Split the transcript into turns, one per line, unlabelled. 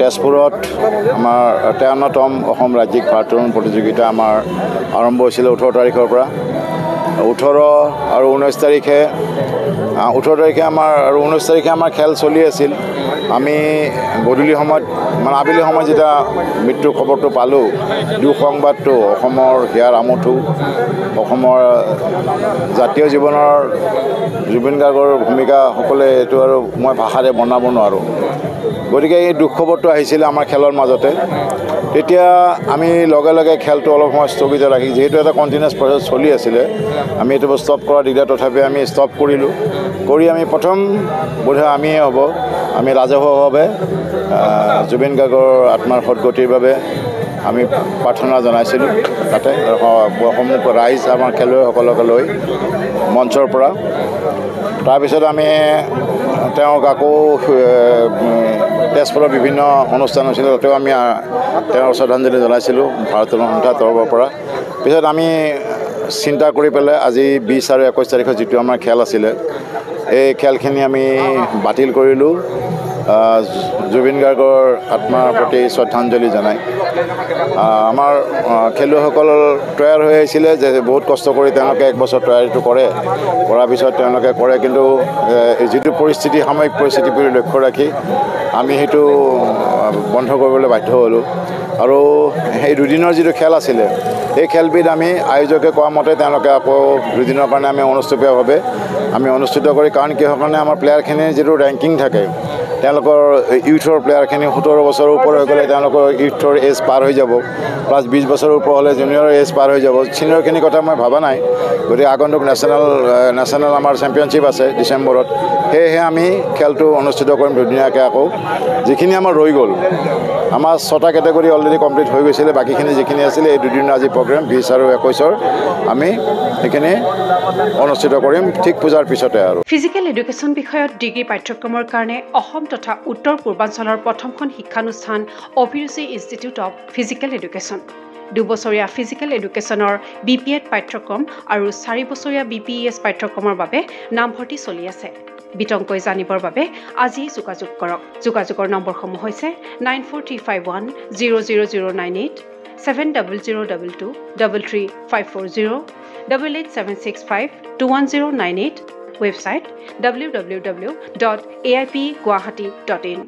তেজপুৰত আমাৰ 53তম অসম ৰাজ্যিক ভাৰতোলন প্ৰতিযোগিতা আমাৰ আৰম্ভ হৈছিল 18 তাৰিখৰ পৰা 18 আৰু 19 তাৰিখে 18 তাৰিখে আমাৰ আৰু 19 তাৰিখে আমাৰ খেল চলি আছিল আমি গধূলি সময়ত মানে আবেলি সময়ত যেতিয়া মৃত্যুৰ খবৰটো পালোঁ দুখ সংবাদটো অসমৰ হিয়াৰ আমঠু অসমৰ জাতীয় জীৱনৰ জুবিন গাৰ্গৰ ভূমিকা সকলে এইটো আৰু মই ভাষাৰে বৰ্ণাব নোৱাৰোঁ গতিকে এই দুখ খবৰটো আহিছিল আমাৰ খেলৰ মাজতে তেতিয়া আমি লগে লগে খেলটো অলপ সময় স্থগিত ৰাখি যেহেতু এটা কণ্টিনিউৱাছ প্ৰচেছ চলি আছিলে আমি এইটো ষ্টপ কৰা দিগদাৰ তথাপি আমি ষ্টপ কৰিলোঁ কৰি আমি প্ৰথম বোধহয় আমিয়ে হ'ব আমি ৰাজহুৱাভাৱে জুবিন গাৰ্গৰ আত্মাৰ সদ্গতিৰ বাবে আমি প্ৰাৰ্থনা জনাইছিলোঁ তাতে সমূহ ৰাইজ আমাৰ খেলুৱৈসকলক লৈ মঞ্চৰ পৰা তাৰপিছত আমি তেওঁক আকৌ তেজপুৰৰ বিভিন্ন অনুষ্ঠান হৈছিল তাতেও আমি তেওঁৰ শ্ৰদ্ধাঞ্জলি জনাইছিলোঁ ভাৰতোলন সন্থাৰ তৰফৰ পৰা পিছত আমি চিন্তা কৰি পেলাই আজি 20 আৰু 21 তাৰিখৰ যিটো আমাৰ খেল আছিলে এই খেলখিনি আমি বাতিল কৰিলোঁ জুবিন গাৰ্গৰ আত্মাৰ প্ৰতি শ্ৰদ্ধাঞ্জলি জনাই আমাৰ খেলুৱৈসকল তৈয়াৰ হৈ আহিছিলে যে বহুত কষ্ট কৰি তেওঁলোকে এক বছৰ তৈয়াৰীটো কৰে কৰাৰ পিছত তেওঁলোকে কৰে কিন্তু যিটো পৰিস্থিতি সাময়িক পৰিস্থিতি বুলি লক্ষ্য ৰাখি আমি সেইটো বন্ধ কৰিবলৈ বাধ্য হ'লোঁ আৰু সেই দুদিনৰ যিটো খেল আছিলে এই খেলবিধ আমি আয়োজকে কোৱা মতে তেওঁলোকে আকৌ দুদিনৰ কাৰণে আমি অনুষ্ঠিতভাৱে আমি অনুষ্ঠিত কৰি কাৰণ কিহৰ কাৰণে আমাৰ প্লেয়াৰখিনিৰ যিটো ৰেংকিং থাকে তেওঁলোকৰ ইউথৰ প্লেয়াৰখিনি 17 বছৰৰ ওপৰ হৈ গ'লে তেওঁলোকৰ ইউথৰ এজ পাৰ হৈ যাব প্লাছ 20 বছৰৰ ওপৰ হ'লে জুনিয়ৰ এজ পাৰ হৈ যাব ছিনিয়ৰখিনিৰ কথা মই ভবা নাই গতিকে আগন্তুক নেশ্যনেল আমাৰ চেম্পিয়নশ্বিপ আছে ডিচেম্বৰত সেয়েহে আমি খেলটো অনুষ্ঠিত কৰিম ধুনীয়াকৈ আকৌ যিখিনি আমাৰ ৰৈ গ'ল আমাৰ 6টা কেটেগৰী অলৰেডি কমপ্লিট হৈ গৈছিলে বাকীখিনি যিখিনি আছিলে এই দুদিনৰ আজি প্ৰগ্ৰেম 20 আৰু 21ৰ আমি সেইখিনি অনুষ্ঠিত কৰিম ঠিক পূজাৰ পিছতে আৰু
ফিজিকেল এডুকেশ্যন বিষয়ত ডিগ্ৰী পাঠ্যক্ৰমৰ কাৰণে অসম তথা উত্তৰ পূৰ্বাঞ্চলৰ প্ৰথমখন শিক্ষানুষ্ঠান অভিৰুচি ইনষ্টিটিউট অৱ ফিজিকেল এডুকেশ্যন 2 বছৰীয়া ফিজিকেল এডুকেশ্যনৰ BPEd পাঠ্যক্ৰম আৰু 4 বছৰীয়া BPES পাঠ্যক্ৰমৰ বাবে নামভৰ্তি চলি আছে বিতংকৈ জানিবৰ বাবে আজি যোগাযোগ কৰক যোগাযোগৰ নম্বৰসমূহ হৈছে 9435100098 7002233540 88765210998 website www.aipguwahati.in